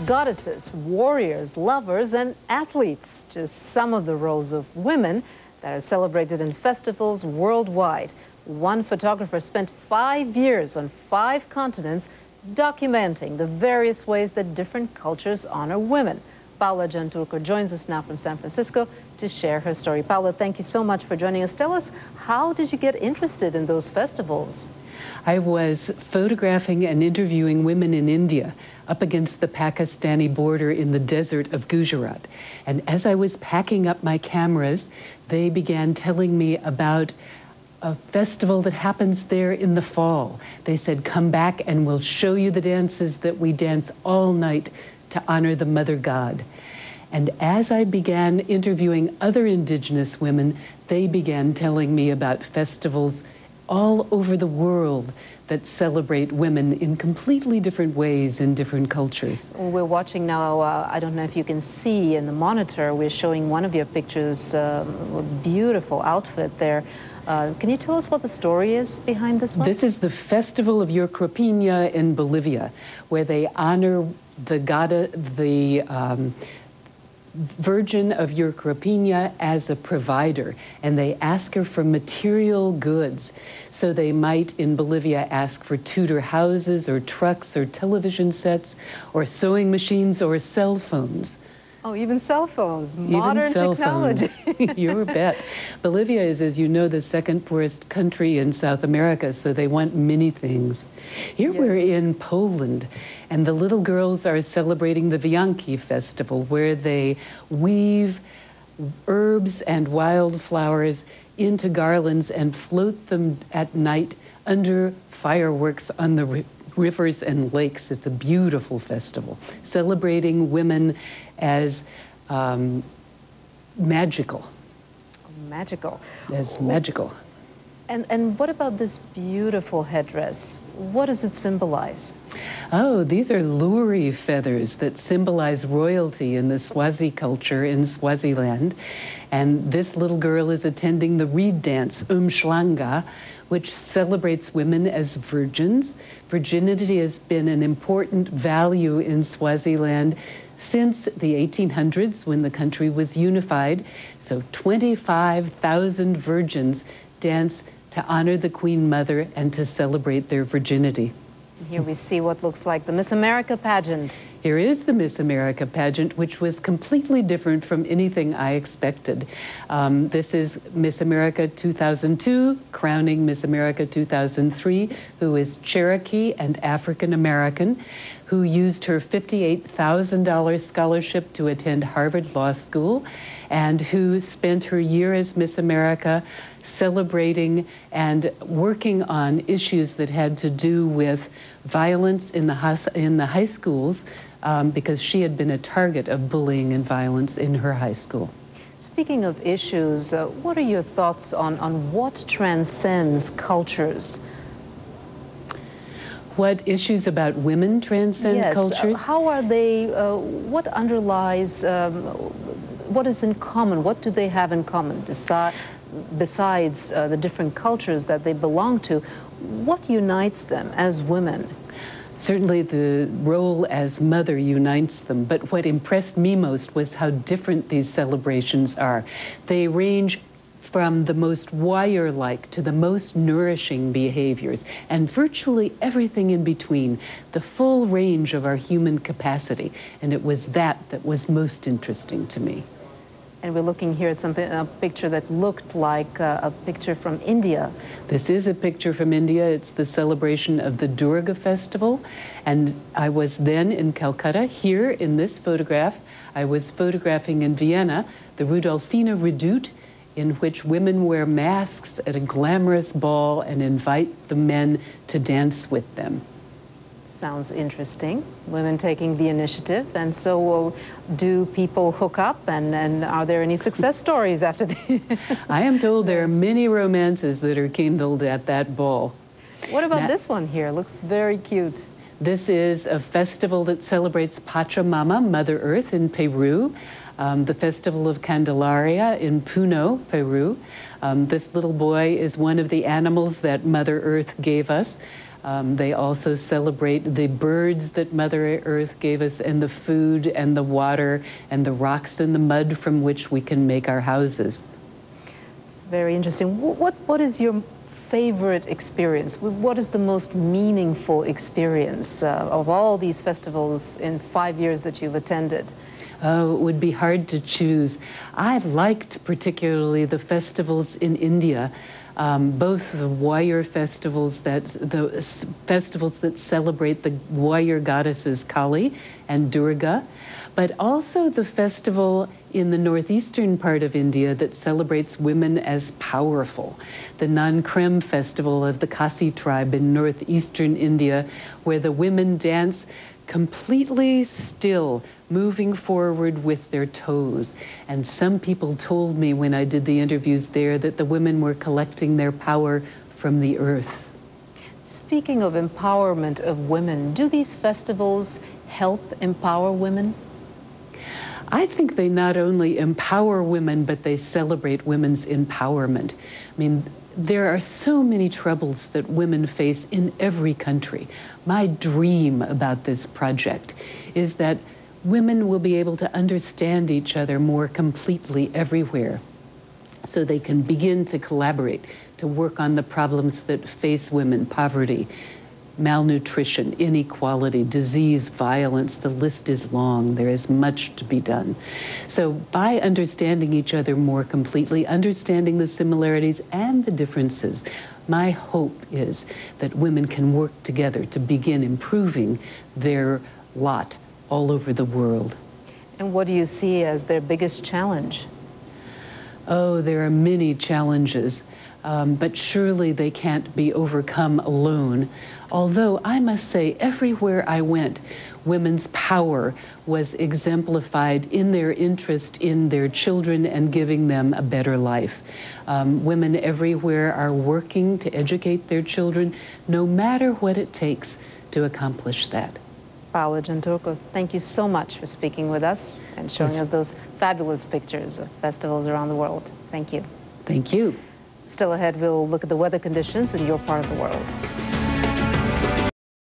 Goddesses, warriors, lovers, and athletes. Just some of the roles of women that are celebrated in festivals worldwide. One photographer spent 5 years on 5 continents documenting the various ways that different cultures honor women. Paola Gianturco joins us now from San Francisco to share her story. Paola, thank you so much for joining us. Tell us, how did you get interested in those festivals? I was photographing and interviewing women in India up against the Pakistani border in the desert of Gujarat. And as I was packing up my cameras, they began telling me about a festival that happens there in the fall. They said, come back and we'll show you the dances that we dance all night to honor the Mother God. And as I began interviewing other indigenous women, they began telling me about festivals all over the world that celebrate women in completely different ways in different cultures. We're watching now, I don't know if you can see in the monitor, we're showing one of your pictures, a beautiful outfit there. Can you tell us what the story is behind this one? This is the Festival of Yurquapina in Bolivia, where they honor the Virgin of Yurquapina as a provider, and they ask her for material goods. So they might, in Bolivia, ask for Tudor houses or trucks or television sets or sewing machines or cell phones. Oh, even cell phones, modern technology. You bet. Bolivia is, as you know, the second poorest country in South America, so they want many things. Here we're in Poland, and the little girls are celebrating the Wianki festival, where they weave herbs and wildflowers into garlands and float them at night under fireworks on the rivers and lakes. It's a beautiful festival, celebrating women as magical. Magical. As magical. And what about this beautiful headdress? What does it symbolize? Oh, these are luri feathers that symbolize royalty in the Swazi culture in Swaziland. And this little girl is attending the reed dance, Umhlanga, which celebrates women as virgins. Virginity has been an important value in Swaziland since the 1800s, when the country was unified. So 25,000 virgins dance to honor the Queen Mother and to celebrate their virginity. Here we see what looks like the Miss America pageant. Here is the Miss America pageant, which was completely different from anything I expected. This is Miss America 2002, crowning Miss America 2003, who is Cherokee and African American, who used her $58,000 scholarship to attend Harvard Law School, and who spent her year as Miss America celebrating and working on issues that had to do with violence in the high schools, because she had been a target of bullying and violence in her high school. Speaking of issues, what are your thoughts on what transcends cultures? What issues about women transcend cultures? How are they, what underlies, what is in common? What do they have in common besides the different cultures that they belong to? What unites them as women? Certainly the role as mother unites them, but what impressed me most was how different these celebrations are. They range from the most warrior-like to the most nourishing behaviors, and virtually everything in between, the full range of our human capacity. And it was that was most interesting to me. And we're looking here at a picture that looked like a picture from India. This is a picture from India. It's the celebration of the Durga festival. And I was then in Calcutta. Here in this photograph, I was photographing in Vienna the Rudolfina Redoute, in which women wear masks at a glamorous ball and invite the men to dance with them. Sounds interesting. Women taking the initiative. And so do people hook up, and are there any success stories after that? I am told there are many romances that are kindled at that ball. What about this one here? Looks very cute. This is a festival that celebrates Pachamama, Mother Earth, in Peru. The Festival of Candelaria in Puno, Peru. This little boy is one of the animals that Mother Earth gave us. They also celebrate the birds that Mother Earth gave us, and the food and the water and the rocks and the mud from which we can make our houses. Very interesting. What is your favorite experience? What is the most meaningful experience of all these festivals in 5 years that you've attended? It would be hard to choose. I liked particularly the festivals in India, both the warrior festivals, the festivals that celebrate the warrior goddesses Kali and Durga, but also the festival in the northeastern part of India that celebrates women as powerful. The Nankrem festival of the Khasi tribe in northeastern India, where the women dance completely still, moving forward with their toes. And some people told me when I did the interviews there that the women were collecting their power from the earth. Speaking of empowerment of women, do these festivals help empower women? I think they not only empower women, but they celebrate women's empowerment. I mean, there are so many troubles that women face in every country. My dream about this project is that women will be able to understand each other more completely everywhere, so they can begin to collaborate to work on the problems that face women: poverty, malnutrition, inequality, disease, violence. The list is long. There is much to be done. So by understanding each other more completely, understanding the similarities and the differences, my hope is that women can work together to begin improving their lot all over the world. And what do you see as their biggest challenge? Oh, there are many challenges, but surely they can't be overcome alone. Although I must say, everywhere I went, women's power was exemplified in their interest in their children and giving them a better life. Women everywhere are working to educate their children, no matter what it takes to accomplish that. Paola Gianturco, thank you so much for speaking with us and showing us those fabulous pictures of festivals around the world. Thank you. Thank you. Still ahead, we'll look at the weather conditions in your part of the world.